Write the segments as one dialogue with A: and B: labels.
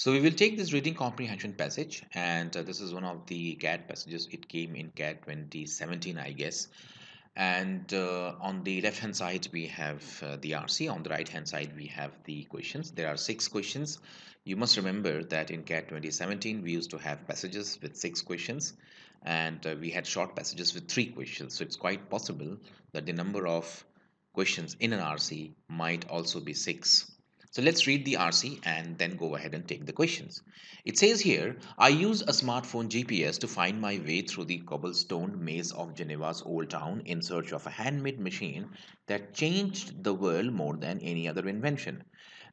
A: So we will take this reading comprehension passage, and this is one of the CAT passages. It came in CAT 2017, I guess. And on the left hand side, we have the RC. On the right hand side, we have the questions. There are 6 questions. You must remember that in CAT 2017, we used to have passages with 6 questions, and we had short passages with 3 questions. So it's quite possible that the number of questions in an RC might also be 6. So let's read the RC and then go ahead and take the questions. It says here, I use a smartphone GPS to find my way through the cobblestone maze of Geneva's old town in search of a handmade machine that changed the world more than any other invention.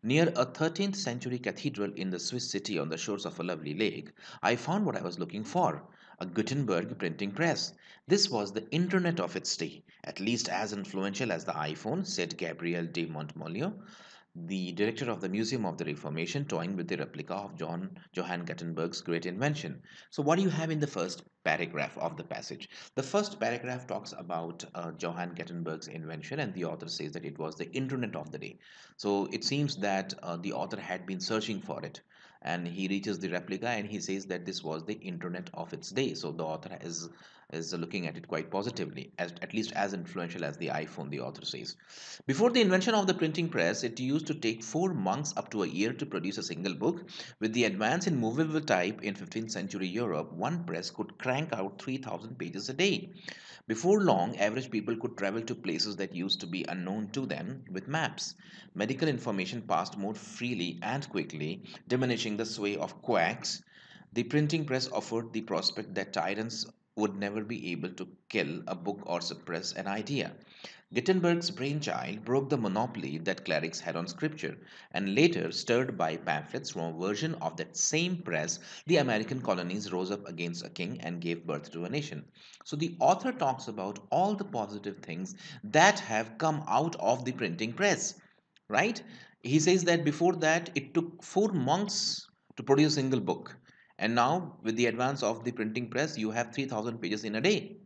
A: Near a 13th century cathedral in the Swiss city on the shores of a lovely lake, I found what I was looking for, a Gutenberg printing press. This was the internet of its day, at least as influential as the iPhone, said Gabriel de Montmolieu, the director of the Museum of the Reformation, toying with the replica of Johann Gutenberg's great invention. So, what do you have in the first paragraph of the passage? The first paragraph talks about Johann Gutenberg's invention, and the author says that it was the internet of the day. So, it seems that the author had been searching for it, and he reaches the replica and he says that this was the internet of its day. So, the author is looking at it quite positively, as at least as influential as the iPhone, the author says. Before the invention of the printing press, it used to take 4 months up to a year to produce a single book. With the advance in movable type in 15th century Europe, one press could crank out 3,000 pages a day. Before long, average people could travel to places that used to be unknown to them with maps. Medical information passed more freely and quickly, diminishing the sway of quacks. The printing press offered the prospect that tyrants would never be able to kill a book or suppress an idea. Gutenberg's brainchild broke the monopoly that clerics had on scripture, and later, stirred by pamphlets from a version of that same press, the American colonies rose up against a king and gave birth to a nation. So the author talks about all the positive things that have come out of the printing press, right? He says that before that, it took 4 months to produce a single book. And now, with the advance of the printing press, you have 3,000 pages in a day.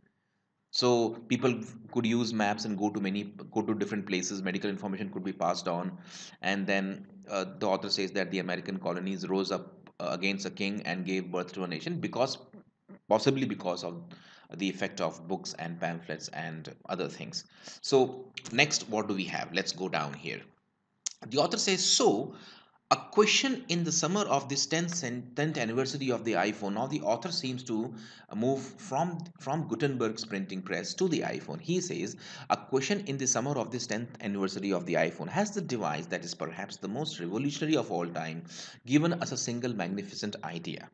A: So people could use maps and go to different places. Medical information could be passed on, and then the author says that the American colonies rose up against a king and gave birth to a nation because possibly because of the effect of books and pamphlets and other things. So next, what do we have? Let's go down here. The author says, so a question in the summer of this 10th anniversary of the iPhone. Now the author seems to move from Gutenberg's printing press to the iPhone. He says, a question in the summer of this 10th anniversary of the iPhone, has the device that is perhaps the most revolutionary of all time given us a single magnificent idea?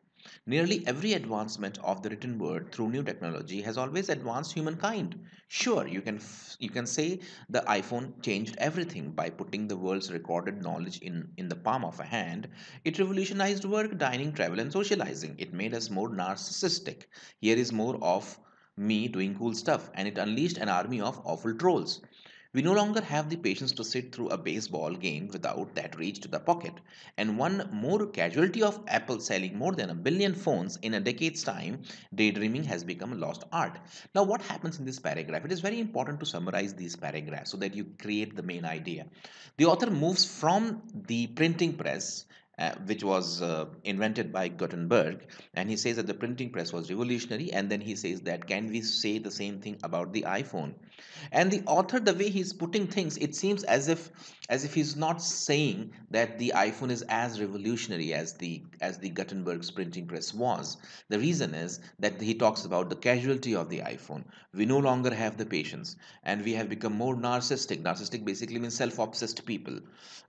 A: Nearly every advancement of the written word through new technology has always advanced humankind. Sure, you can say the iPhone changed everything by putting the world's recorded knowledge in the palm of a hand. It revolutionized work, dining, travel, and socializing. It made us more narcissistic. Here is more of me doing cool stuff, and it unleashed an army of awful trolls. We no longer have the patience to sit through a baseball game without that reach to the pocket. And one more casualty of Apple selling more than 1 billion phones in a decade's time, daydreaming has become a lost art. Now, what happens in this paragraph? It is very important to summarize these paragraphs so that you create the main idea. The author moves from the printing press, which was invented by Gutenberg, and he says that the printing press was revolutionary, and then he says that can we say the same thing about the iPhone? And the author, the way he's putting things, it seems as if he's not saying that the iPhone is as revolutionary as the Gutenberg's printing press was. The reason is that he talks about the casualty of the iPhone. We no longer have the patience, and we have become more narcissistic. Basically means self-obsessed people,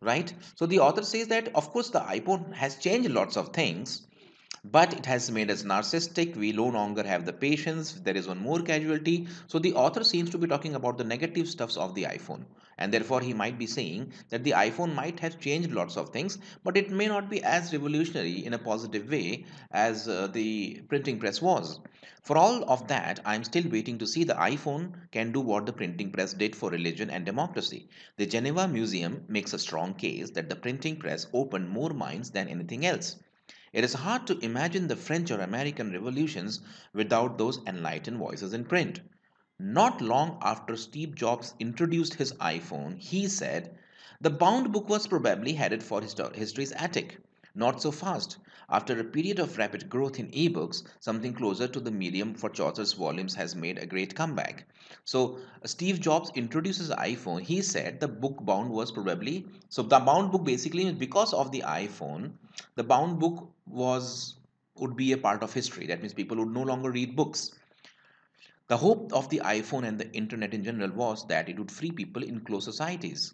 A: right? So the author says that of course the iPhone has changed lots of things, but it has made us narcissistic. We no longer have the patience. There is one more casualty. So the author seems to be talking about the negative stuffs of the iPhone, and therefore he might be saying that the iPhone might have changed lots of things, but it may not be as revolutionary in a positive way as the printing press was. For all of that, I'm still waiting to see the iPhone can do what the printing press did for religion and democracy. The Geneva Museum makes a strong case that the printing press opened more minds than anything else. It is hard to imagine the French or American revolutions without those enlightened voices in print. Not long after Steve Jobs introduced his iPhone, he said, the bound book was probably headed for history's attic. Not so fast. After a period of rapid growth in ebooks, something closer to the medium for Chaucer's volumes has made a great comeback. So, Steve Jobs introduces the iPhone. He said the book bound was probably so the bound book basically is because of the iPhone, the bound book was would be a part of history. That means people would no longer read books. The hope of the iPhone and the internet in general was that it would free people in closed societies.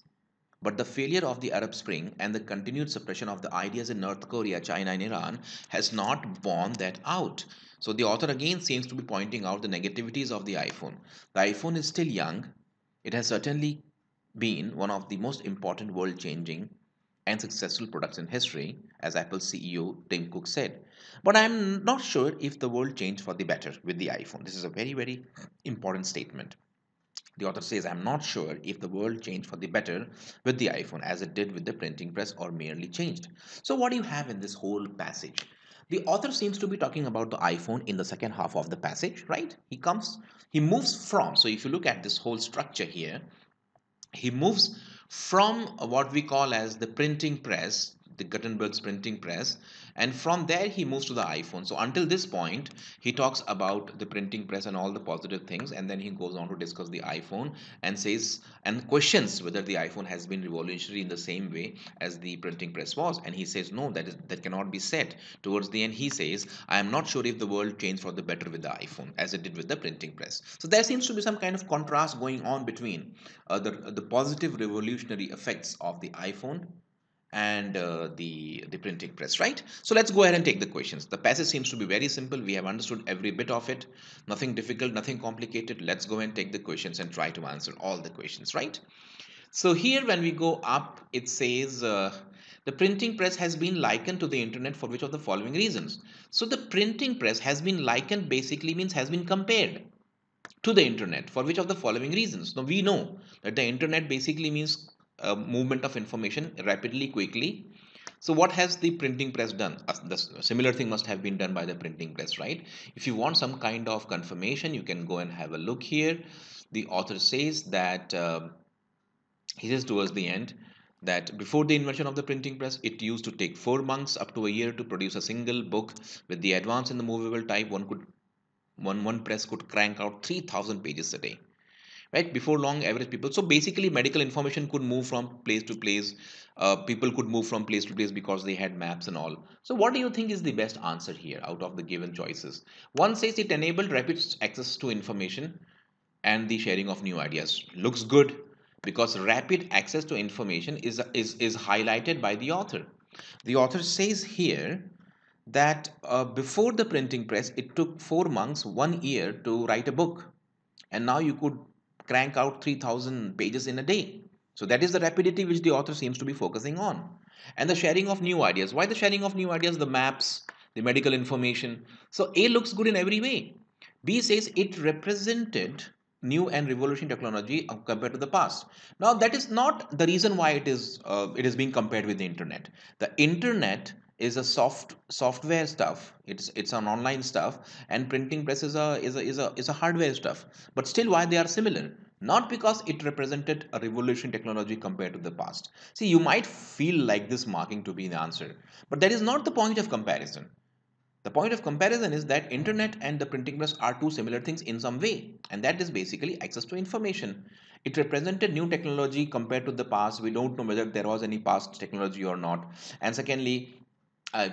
A: But the failure of the Arab Spring and the continued suppression of the ideas in North Korea, China, and Iran has not borne that out. So the author again seems to be pointing out the negativities of the iPhone. The iPhone is still young. It has certainly been one of the most important world changing and successful products in history, as Apple CEO Tim Cook said. But I'm not sure if the world changed for the better with the iPhone. This is a very, very important statement. The author says, I'm not sure if the world changed for the better with the iPhone as it did with the printing press or merely changed. So, what do you have in this whole passage? The author seems to be talking about the iPhone in the second half of the passage, right? He moves from, so if you look at this whole structure here, he moves from what we call as the printing press, the Gutenberg's printing press, and from there he moves to the iPhone. So until this point, he talks about the printing press and all the positive things, and then he goes on to discuss the iPhone and says and questions whether the iPhone has been revolutionary in the same way as the printing press was. And he says no, that cannot be said. Towards the end, he says, I am not sure if the world changed for the better with the iPhone as it did with the printing press. So there seems to be some kind of contrast going on between the positive revolutionary effects of the iPhone and the printing press, right? So let's go ahead and take the questions. The passage seems to be very simple. We have understood every bit of it. Nothing difficult, nothing complicated. Let's go and take the questions and try to answer all the questions, right? So here when we go up, it says the printing press has been likened to the internet for which of the following reasons. So the printing press has been likened basically means has been compared to the internet for which of the following reasons. Now we know that the internet basically means movement of information rapidly, quickly. So what has the printing press done? The similar thing must have been done by the printing press, right? If you want some kind of confirmation, you can go and have a look here. The author says that he says towards the end that before the invention of the printing press, it used to take 4 months up to a year to produce a single book. With the advance in the movable type, one press could crank out 3,000 pages a day, right? Before long, average people, so basically medical information could move from place to place. People could move from place to place because they had maps and all. So what do you think is the best answer here out of the given choices? One says it enabled rapid access to information and the sharing of new ideas. Looks good, because rapid access to information is highlighted by the author. The author says here that before the printing press, it took 4 months, 1 year to write a book, and now you could crank out 3,000 pages in a day. So that is the rapidity which the author seems to be focusing on. And the sharing of new ideas. Why the sharing of new ideas? The maps, the medical information. So A looks good in every way. B says it represented new and revolutionary technology compared to the past. Now that is not the reason why it is being compared with the internet. The internet is a software stuff. It's an online stuff, and printing press is a hardware stuff. But still, why they are similar? Not because it represented a revolution technology compared to the past. See, you might feel like this marking to be the answer, but that is not the point of comparison. The point of comparison is that internet and the printing press are two similar things in some way, and that is basically access to information. It represented new technology compared to the past. We don't know whether there was any past technology or not. And secondly, uh,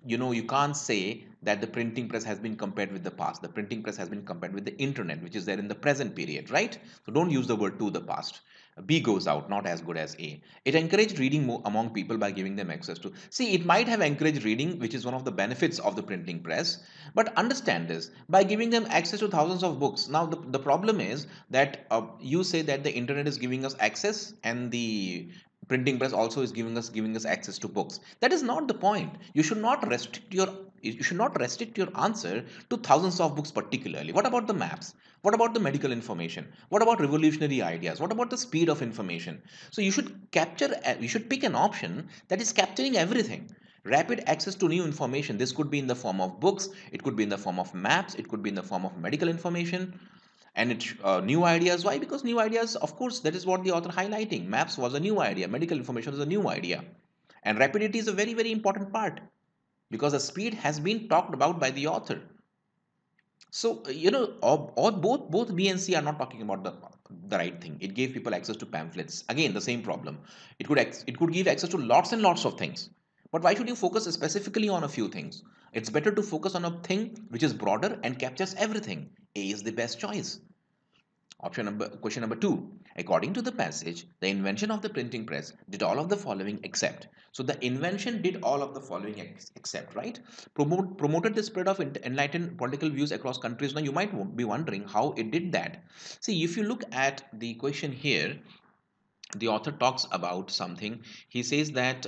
A: you can't say that the printing press has been compared with the past. The printing press has been compared with the internet, which is there in the present period, right? So don't use the word to the past. B goes out, not as good as A. It encouraged reading more among people by giving them access to. See, it might have encouraged reading, which is one of the benefits of the printing press. But understand this, by giving them access to thousands of books. Now, the problem is that you say that the internet is giving us access, and the printing press also is giving us access to books. That is not the point. You should not restrict your answer to thousands of books particularly. What about the maps? What about the medical information? What about revolutionary ideas? What about the speed of information? So you should pick an option that is capturing everything. Rapid access to new information. This could be in the form of books, it could be in the form of maps, it could be in the form of medical information. And it's new ideas. Why? Because new ideas, of course, that is what the author highlighting. Maps was a new idea, medical information is a new idea. And rapidity is a very, very important part because the speed has been talked about by the author. So or both B and C are not talking about the right thing. It gave people access to pamphlets. Again, the same problem. It could give access to lots and lots of things. But why should you focus specifically on a few things? It's better to focus on a thing which is broader and captures everything. A is the best choice. Question number two. According to the passage, the invention of the printing press did all of the following except. So the invention did all of the following except, right? Promoted the spread of enlightened political views across countries. Now you might be wondering how it did that. See, if you look at the question here, the author talks about something. He says that.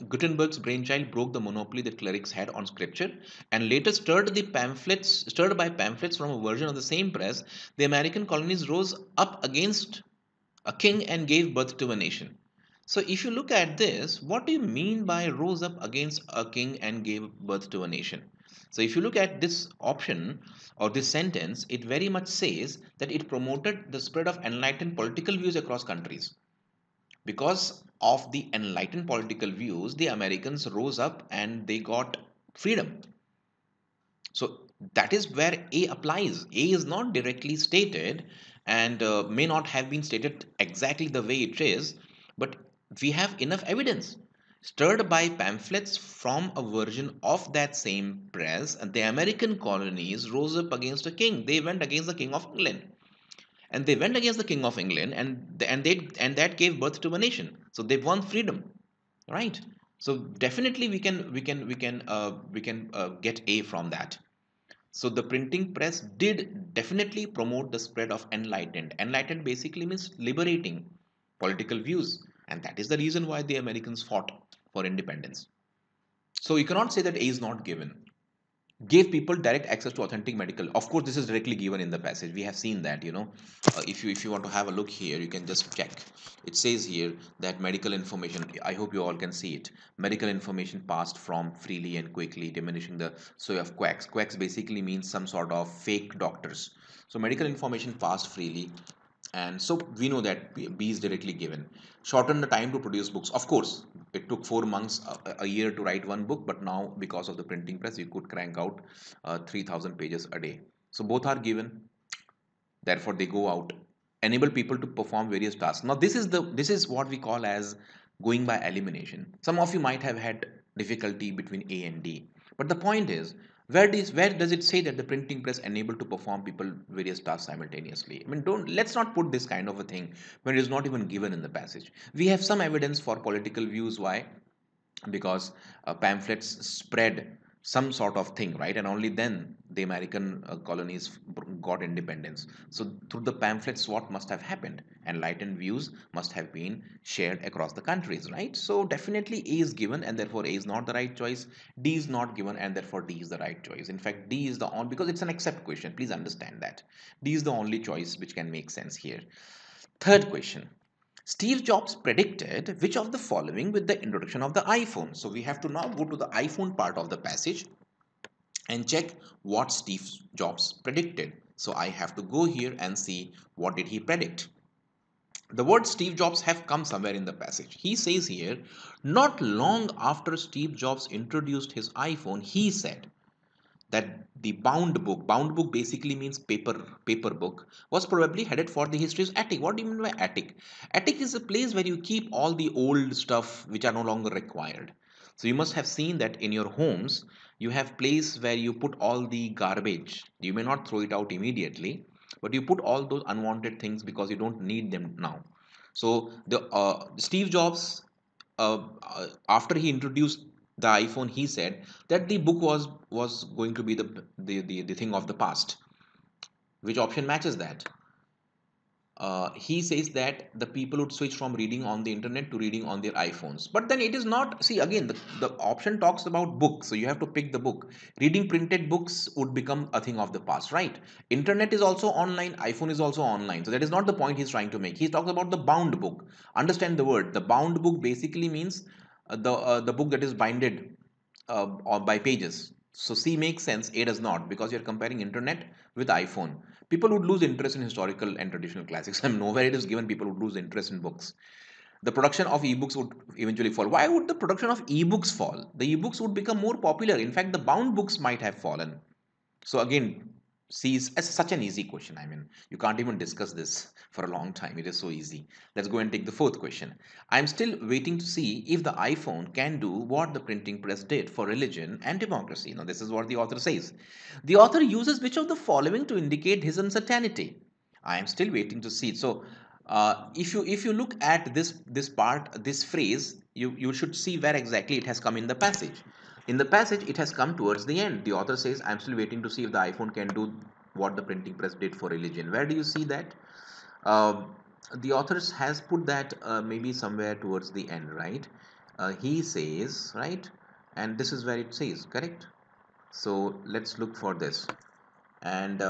A: Gutenberg's brainchild broke the monopoly that clerics had on scripture, and later stirred by pamphlets from a version of the same press, the American colonies rose up against a king and gave birth to a nation. So, if you look at this, what do you mean by rose up against a king and gave birth to a nation? So, if you look at this option or this sentence, it very much says that it promoted the spread of enlightened political views across countries. Because of the enlightened political views, the Americans rose up and they got freedom. So that is where A applies. A is not directly stated and may not have been stated exactly the way it is, but we have enough evidence. Stirred by pamphlets from a version of that same press, and the American colonies rose up against a king. They went against the King of England, and they went against the King of England, and that gave birth to a nation. So they won freedom, right? So definitely we can get A from that. So the printing press did definitely promote the spread of enlightened basically means liberating political views, and that is the reason why the Americans fought for independence. So you cannot say that A is not given. Gave people direct access to authentic medical. Of course, this is directly given in the passage. We have seen that. If you want to have a look here, you can just check. It says here that medical information, I hope you all can see it. Medical information passed from freely and quickly, diminishing the sway of quacks basically means some sort of fake doctors. So medical information passed freely, and so we know that B is directly given. Shorten the time to produce books. Of course, it took 4 months, a year to write one book, but now because of the printing press, you could crank out 3,000 pages a day. So both are given. Therefore, they go out. Enable people to perform various tasks. Now, this is what we call as going by elimination. Some of you might have had difficulty between A and D, but the point is, where does it say that the printing press enabled to perform people various tasks simultaneously? I mean, don't let's not put this kind of a thing when it is not even given in the passage. We have some evidence for political views. Why? Because pamphlets spread some sort of thing, right? And only then the American colonies got independence. So through the pamphlets, what must have happened? Enlightened views must have been shared across the countries, right? So definitely A is given, and therefore A is not the right choice. D is not given, and therefore D is the right choice. In fact, D is the only, because it's an accept question. Please understand that D is the only choice which can make sense here. Third question. Steve Jobs predicted which of the following with the introduction of the iPhone? So we have to now go to the iPhone part of the passage and check what Steve Jobs predicted. So I have to go here and see what did he predict. The word Steve Jobs have come somewhere in the passage. He says here, not long after Steve Jobs introduced his iPhone, he said that the bound book basically means paper book, was probably headed for the history's attic. What do you mean by attic? Attic is a place where you keep all the old stuff which are no longer required. So you must have seen that in your homes you have place where you put all the garbage. You may not throw it out immediately, but you put all those unwanted things because you don't need them now. So the Steve Jobs, after he introduced the iPhone, he said that the book was going to be the thing of the past. Which option matches that? He says that the people would switch from reading on the internet to reading on their iPhones. But then it is not, see again, the option talks about books, so you have to pick the book. Reading printed books would become a thing of the past, right? Internet is also online, iPhone is also online. So that is not the point he's trying to make. He talks about the bound book. Understand the word. The bound book basically means the book that is binded or by pages. So C makes sense, A does not, because you're comparing internet with iPhone. People would lose interest in historical and traditional classics. I mean, nowhere it is given people would lose interest in books. The production of ebooks would eventually fall. Why would the production of ebooks fall? The ebooks would become more popular. In fact, the bound books might have fallen. So again, see, it's such an easy question. I mean, you can't even discuss this for a long time. It is so easy. Let's go and take the fourth question. I'm still waiting to see if the iPhone can do what the printing press did for religion and democracy. Now, this is what the author says. The author uses which of the following to indicate his uncertainty? I am still waiting to see. So, if you look at this part, this phrase, you should see where exactly it has come in the passage. In the passage, it has come towards the end. The author says, I'm still waiting to see if the iPhone can do what the printing press did for religion. Where do you see that? Uh, the author has put that maybe somewhere towards the end, right? He says, right? And this is where it says, correct? So let's look for this. And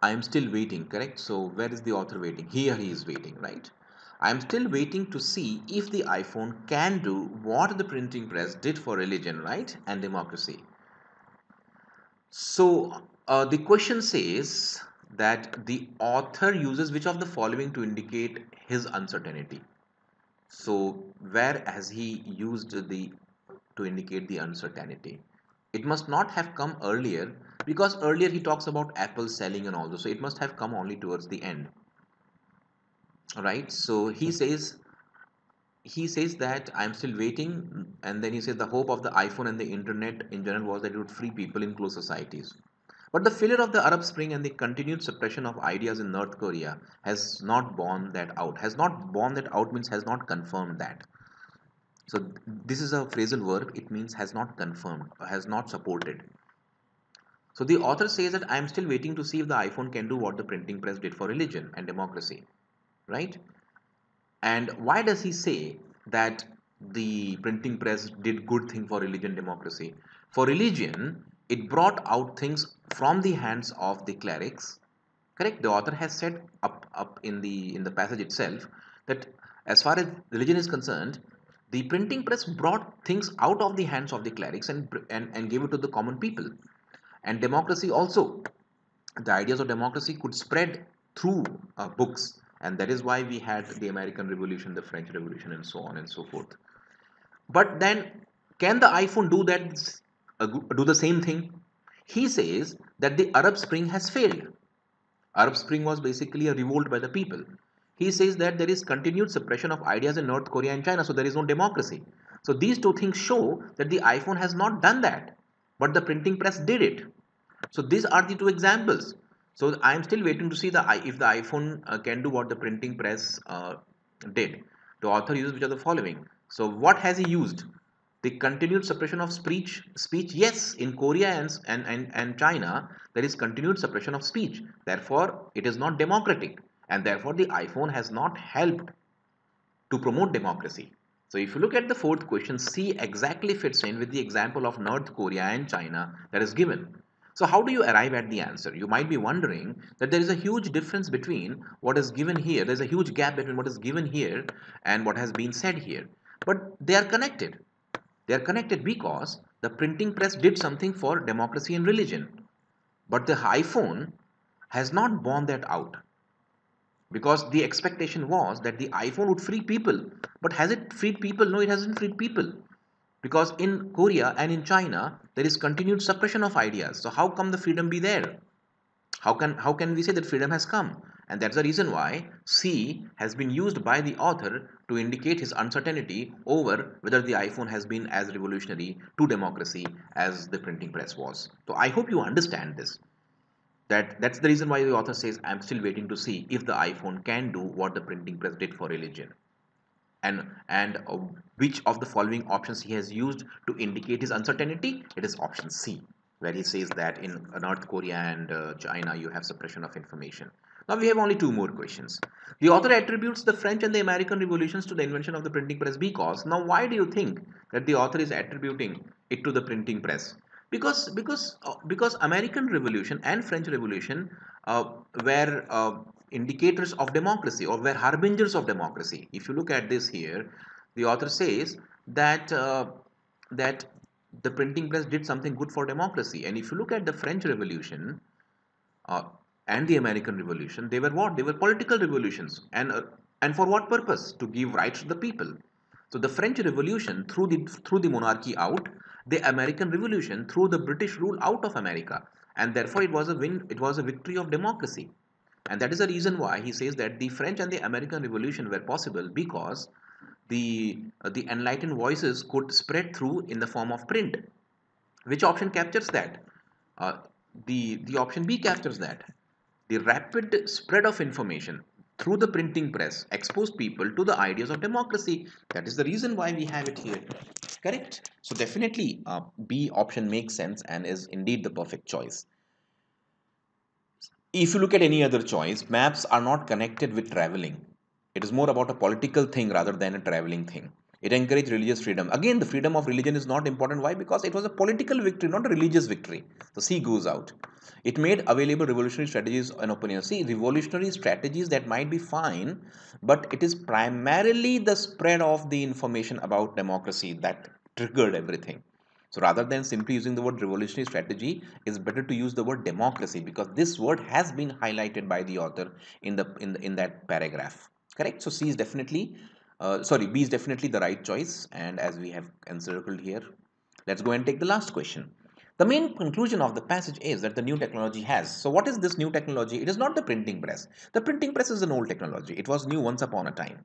A: I'm still waiting, correct? So where is the author waiting? Here he is waiting, right? I'm still waiting to see if the iPhone can do what the printing press did for religion, right? And democracy. So the question says that the author uses which of the following to indicate his uncertainty. So where has he used the to indicate the uncertainty? It must not have come earlier because earlier he talks about Apple selling and all this. So it must have come only towards the end, right? So he says that I'm still waiting, and then he says the hope of the iPhone and the internet in general was that it would free people in closed societies. But the failure of the Arab Spring and the continued suppression of ideas in North Korea has not borne that out. Has not borne that out means has not confirmed that. So this is a phrasal verb. It means has not confirmed, has not supported. So the author says that I am still waiting to see if the iPhone can do what the printing press did for religion and democracy, right? And why does he say that the printing press did good thing for religion democracy? For religion, it brought out things from the hands of the clerics. Correct? The author has said up in the passage itself that as far as religion is concerned, the printing press brought things out of the hands of the clerics and gave it to the common people. And democracy also, the ideas of democracy could spread through books, and that is why we had the American Revolution, the French Revolution, and so on and so forth. But then, can the iPhone do that, do the same thing? He says that the Arab Spring has failed. Arab Spring was basically a revolt by the people. He says that there is continued suppression of ideas in North Korea and China, so there is no democracy. So these two things show that the iPhone has not done that, but the printing press did it. So these are the two examples. So I am still waiting to see if the iPhone can do what the printing press did. The author uses which are the following. So what has he used? The continued suppression of speech. Yes, in Korea and China, there is continued suppression of speech. Therefore, it is not democratic. And therefore, the iPhone has not helped to promote democracy. So if you look at the fourth question, C exactly fits in with the example of North Korea and China that is given. So how do you arrive at the answer? You might be wondering that there is a huge difference between what is given here. There's a huge gap between what is given here and what has been said here. But they are connected. They are connected because the printing press did something for democracy and religion. But the iPhone has not borne that out because the expectation was that the iPhone would free people. But has it freed people? No, it hasn't freed people. Because in Korea and in China, there is continued suppression of ideas. So how come the freedom be there? How can we say that freedom has come? And that's the reason why C has been used by the author to indicate his uncertainty over whether the iPhone has been as revolutionary to democracy as the printing press was. So I hope you understand this. That's the reason why the author says I'm still waiting to see if the iPhone can do what the printing press did for religion. And which of the following options he has used to indicate his uncertainty? It is option C, where he says that in North Korea and China you have suppression of information. Now we have only two more questions. The author attributes the French and the American revolutions to the invention of the printing press because, now why do you think that the author is attributing it to the printing press? Because American Revolution and French Revolution were indicators of democracy or were harbingers of democracy. If you look at this here, the author says that the printing press did something good for democracy. And if you look at the French Revolution, uh, and the American Revolution, they were what? They were political revolutions. And And for what purpose? To give rights to the people. So the French Revolution threw the monarchy out, the American Revolution threw the British rule out of America, and therefore it was a win. It was a victory of democracy, and that is the reason why he says that the French and the American Revolution were possible because the enlightened voices could spread through in the form of print. Which option captures that? Uh, the option B captures that. The rapid spread of information through the printing press exposed people to the ideas of democracy. That is the reason why we have it here. Correct? So definitely B option makes sense and is indeed the perfect choice. If you look at any other choice, maps are not connected with traveling. It is more about a political thing rather than a traveling thing. It encouraged religious freedom. Again, the freedom of religion is not important. Why? Because it was a political victory, not a religious victory. The C goes out. It made available revolutionary strategies an opinion. See, revolutionary strategies that might be fine, but it is primarily the spread of the information about democracy that triggered everything. So rather than simply using the word revolutionary strategy, it's better to use the word democracy because this word has been highlighted by the author in that paragraph. Correct. So C is definitely, B is definitely the right choice. And as we have encircled here, let's go and take the last question. The main conclusion of the passage is that the new technology has. So what is this new technology? It is not the printing press. The printing press is an old technology. It was new once upon a time.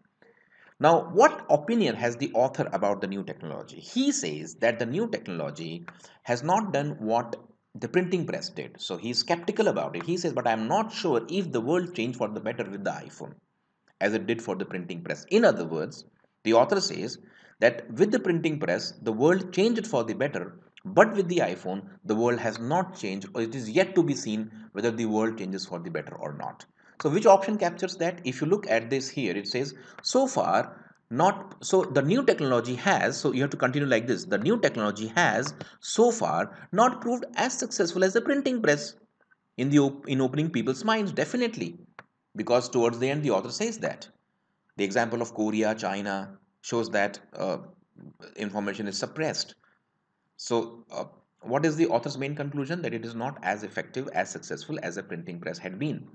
A: Now, what opinion has the author about the new technology? He says that the new technology has not done what the printing press did. So he's skeptical about it. He says, but I'm not sure if the world changed for the better with the iPhone as it did for the printing press. In other words, the author says that with the printing press, the world changed for the better, but with the iPhone, the world has not changed, or it is yet to be seen whether the world changes for the better or not. So, which option captures that? If you look at this here, it says so far not so the new technology has, so you have to continue like this, the new technology has so far not proved as successful as the printing press in opening people's minds. Definitely, because towards the end the author says that the example of Korea, China shows that information is suppressed. So what is the author's main conclusion? That it is not as effective, as successful as a printing press had been.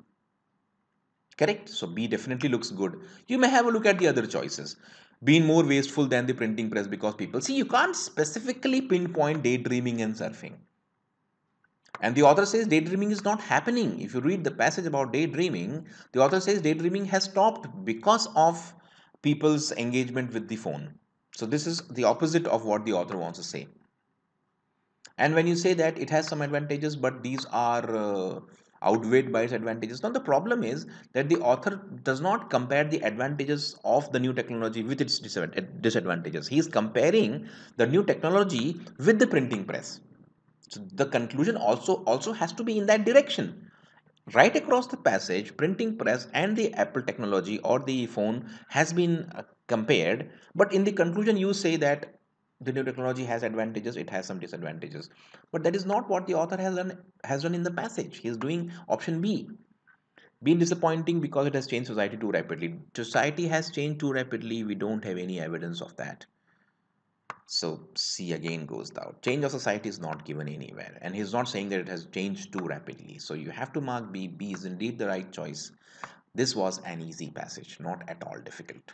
A: Correct. So B definitely looks good. You may have a look at the other choices. Being more wasteful than the printing press because people see, you can't specifically pinpoint daydreaming and surfing. And the author says daydreaming is not happening. If you read the passage about daydreaming, the author says daydreaming has stopped because of people's engagement with the phone. So this is the opposite of what the author wants to say. And when you say that it has some advantages, but these are outweighed by its advantages, now the problem is that the author does not compare the advantages of the new technology with its disadvantages. He is comparing the new technology with the printing press. So the conclusion also has to be in that direction. Right across the passage, printing press and the Apple technology or the phone has been compared, but in the conclusion you say that the new technology has advantages, it has some disadvantages. But that is not what the author has done in the passage. He is doing option B. Being disappointing because it has changed society too rapidly. Society has changed too rapidly. We don't have any evidence of that. So C again goes down. Change of society is not given anywhere. And he's not saying that it has changed too rapidly. So you have to mark B. B is indeed the right choice. This was an easy passage, not at all difficult.